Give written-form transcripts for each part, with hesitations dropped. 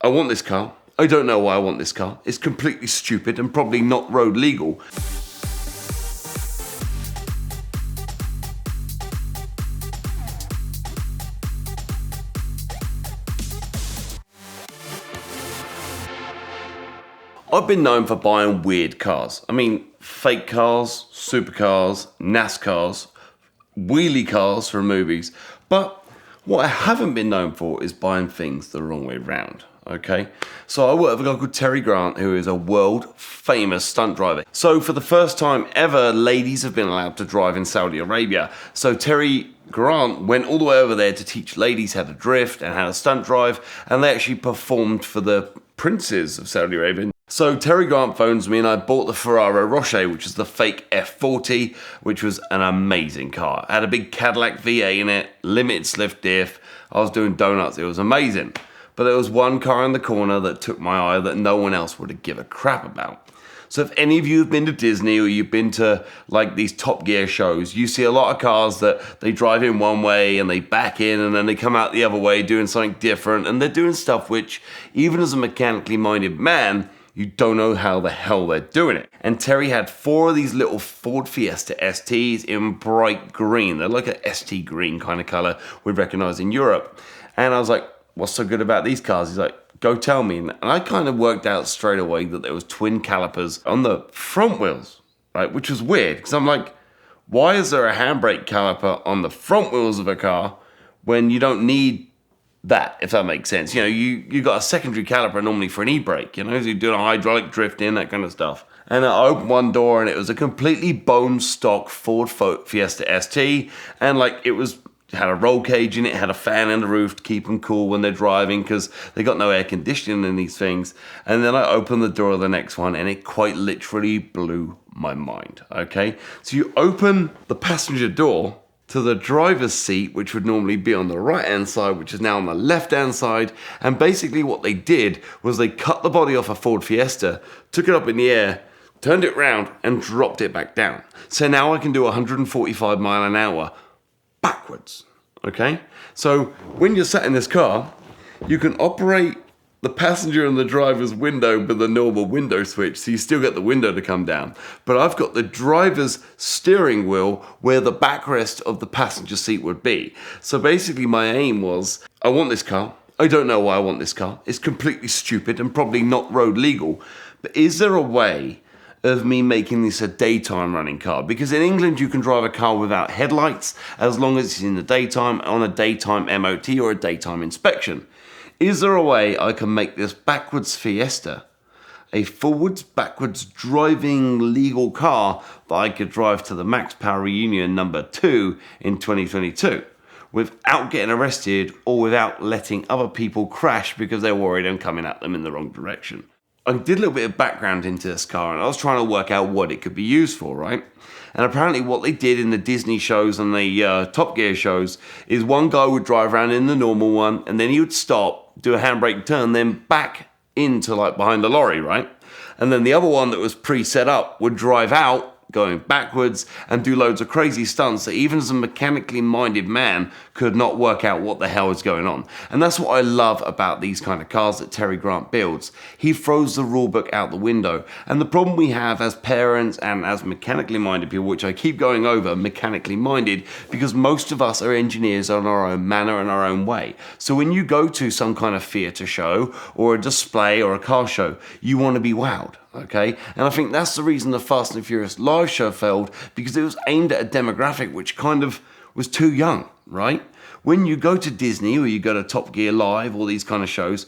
I want this car. I don't know why I want this car. It's completely stupid and probably not road legal. I've been known for buying weird cars. I mean, fake cars, supercars, NASCARs, wheelie cars from movies. But what I haven't been known for is buying things the wrong way round, okay? So I work with a guy called Terry Grant, who is a world famous stunt driver. So for the first time ever, ladies have been allowed to drive in Saudi Arabia. So Terry Grant went all the way over there to teach ladies how to drift and how to stunt drive, and they actually performed for the princes of Saudi Arabia. So Terry Grant phones me and I bought the Ferraro Rocher, which is the fake F40, which was an amazing car. It had a big Cadillac V8 in it, limited slip diff. I was doing donuts, it was amazing. But there was one car in the corner that took my eye that no one else would have given a crap about. So if any of you have been to Disney or you've been to like these Top Gear shows, you see a lot of cars that they drive in one way and they back in and then they come out the other way doing something different. And they're doing stuff which, even as a mechanically minded man, you don't know how the hell they're doing it. And Terry had 4 of these little Ford Fiesta STs in bright green. They're like a ST green kind of color we'd recognize in Europe. And I was like, what's so good about these cars? He's like, go tell me. And I kind of worked out straight away that there was twin calipers on the front wheels, right? Which was weird, because I'm like, why is there a handbrake caliper on the front wheels of a car when you don't need that, if that makes sense? You know, you got a secondary caliper normally for an e-brake, you know, so you're doing a hydraulic drifting, that kind of stuff. And I opened one door and it was a completely bone stock Ford Fiesta ST, and like it had a roll cage in it, had a fan in the roof to keep them cool when they're driving because they got no air conditioning in these things. And then I opened the door of the next one and it quite literally blew my mind, okay? So you open the passenger door to the driver's seat, which would normally be on the right-hand side, which is now on the left-hand side. And basically what they did was they cut the body off a Ford Fiesta, took it up in the air, turned it round and dropped it back down. So now I can do 145 mile an hour backwards, okay? So when you're sat in this car, you can operate the passenger and the driver's window with a normal window switch, so you still get the window to come down. But I've got the driver's steering wheel where the backrest of the passenger seat would be. So basically my aim was, I want this car. I don't know why I want this car. It's completely stupid and probably not road legal. But is there a way of me making this a daytime running car? Because in England you can drive a car without headlights as long as it's in the daytime on a daytime MOT or a daytime inspection. Is there a way I can make this backwards Fiesta a forwards-backwards driving legal car that I could drive to the Max Power Reunion number 2 in 2022 without getting arrested or without letting other people crash because they're worried I'm coming at them in the wrong direction? I did a little bit of background into this car and I was trying to work out what it could be used for, right? And apparently what they did in the Disney shows and the Top Gear shows is one guy would drive around in the normal one and then he would stop, do a handbrake turn, then back into like behind the lorry, right? And then the other one that was pre-set up would drive out, going backwards and do loads of crazy stunts that even as a mechanically minded man could not work out what the hell is going on. And that's what I love about these kind of cars that Terry Grant builds. He throws the rule book out the window. And the problem we have as parents and as mechanically minded people, which I keep going over, mechanically minded, because most of us are engineers on our own manner and our own way. So when you go to some kind of theatre show or a display or a car show, you want to be wowed. Okay, and I think that's the reason the Fast and Furious live show failed, because it was aimed at a demographic which kind of was too young, right? When you go to Disney or you go to Top Gear Live, all these kind of shows,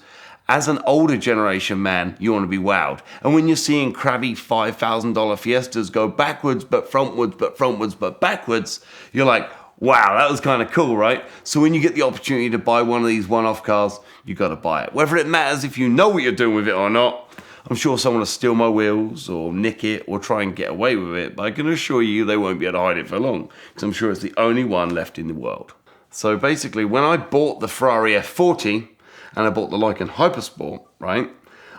as an older generation man, you want to be wowed. And when you're seeing crabby $5,000 Fiestas go backwards, but frontwards, but frontwards, but backwards, you're like, wow, that was kind of cool, right? So when you get the opportunity to buy one of these one-off cars, you got to buy it. Whether it matters if you know what you're doing with it or not, I'm sure someone will steal my wheels or nick it or try and get away with it, but I can assure you they won't be able to hide it for long, because I'm sure it's the only one left in the world. So basically, when I bought the Ferrari F40 and I bought the Lykan Hypersport, right?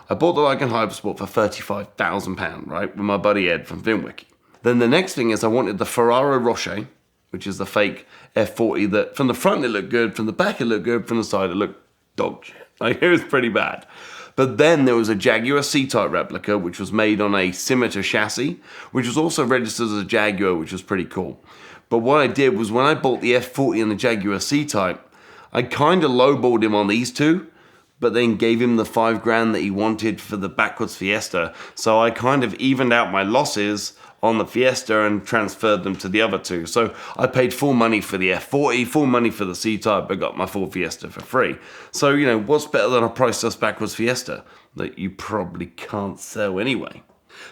I bought the Lykan Hypersport for £35,000, right? With my buddy Ed from VINwiki. Then the next thing is I wanted the Ferraro Rocher, which is the fake F40 that from the front it looked good, from the back it looked good, from the side it looked dog shit. Like, it was pretty bad. But then there was a Jaguar C-Type replica, which was made on a Scimitar chassis, which was also registered as a Jaguar, which was pretty cool. But what I did was when I bought the F40 and the Jaguar C-Type, I kind of lowballed him on these two, but then gave him the $5,000 that he wanted for the backwards Fiesta. So I kind of evened out my losses on the Fiesta and transferred them to the other two. So I paid full money for the F40, full money for the C-Type, but got my full Fiesta for free. So, you know, what's better than a priceless backwards Fiesta that you probably can't sell anyway?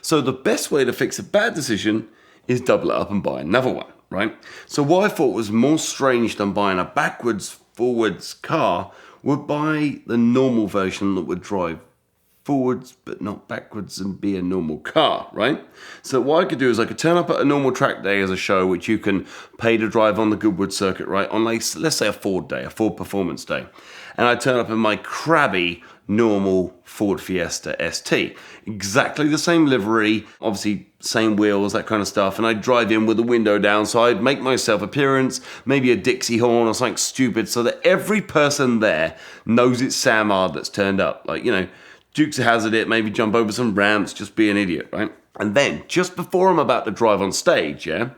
So the best way to fix a bad decision is double it up and buy another one, right? So what I thought was more strange than buying a backwards forwards car would buy the normal version that would drive forwards but not backwards and be a normal car, right? So what I could do is I could turn up at a normal track day as a show, which you can pay to drive on the Goodwood circuit, right? On like, let's say a Ford day, a Ford performance day. And I turn up in my crabby normal Ford Fiesta ST. Exactly the same livery, obviously same wheels, that kind of stuff. And I'd drive in with the window down, so I'd make myself appearance, maybe a Dixie horn or something stupid, so that every person there knows it's Sam Ard that's turned up. Like, you know, Dukes of Hazzard it, maybe jump over some ramps, just be an idiot, right? And then, just before I'm about to drive on stage, yeah,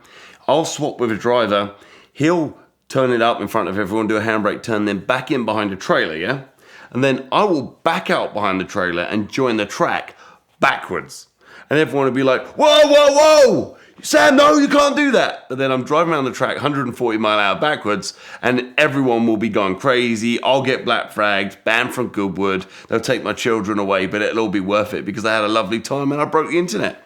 I'll swap with a driver. He'll turn it up in front of everyone, do a handbrake turn, then back in behind a trailer, yeah? And then I will back out behind the trailer and join the track backwards. And everyone will be like, whoa, whoa, whoa! Sam, no, you can't do that. But then I'm driving around the track 140 mile an hour backwards, and everyone will be going crazy. I'll get black flagged, banned from Goodwood. They'll take my children away, but it'll all be worth it because I had a lovely time and I broke the internet.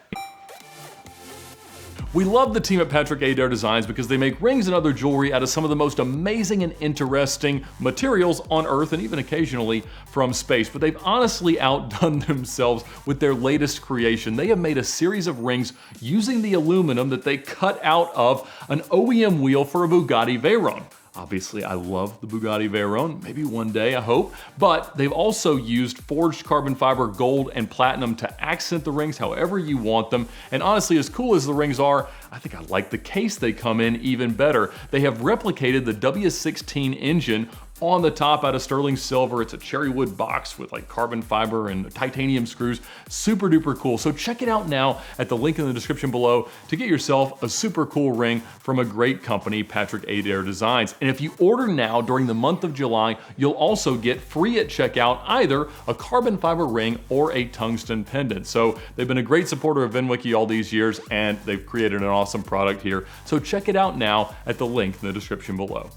We love the team at Patrick Adair Designs because they make rings and other jewelry out of some of the most amazing and interesting materials on Earth and even occasionally from space. But they've honestly outdone themselves with their latest creation. They have made a series of rings using the aluminum that they cut out of an OEM wheel for a Bugatti Veyron. Obviously, I love the Bugatti Veyron, maybe one day, I hope. But they've also used forged carbon fiber, gold, and platinum to accent the rings however you want them. And honestly, as cool as the rings are, I think I like the case they come in even better. They have replicated the W16 engine on the top out of sterling silver. It's a cherry wood box with like carbon fiber and titanium screws. Super duper cool. So check it out now at the link in the description below to get yourself a super cool ring from a great company, Patrick Adair Designs. And if you order now during the month of July, you'll also get free at checkout either a carbon fiber ring or a tungsten pendant. So they've been a great supporter of VINwiki all these years, and they've created an awesome product here. So check it out now at the link in the description below.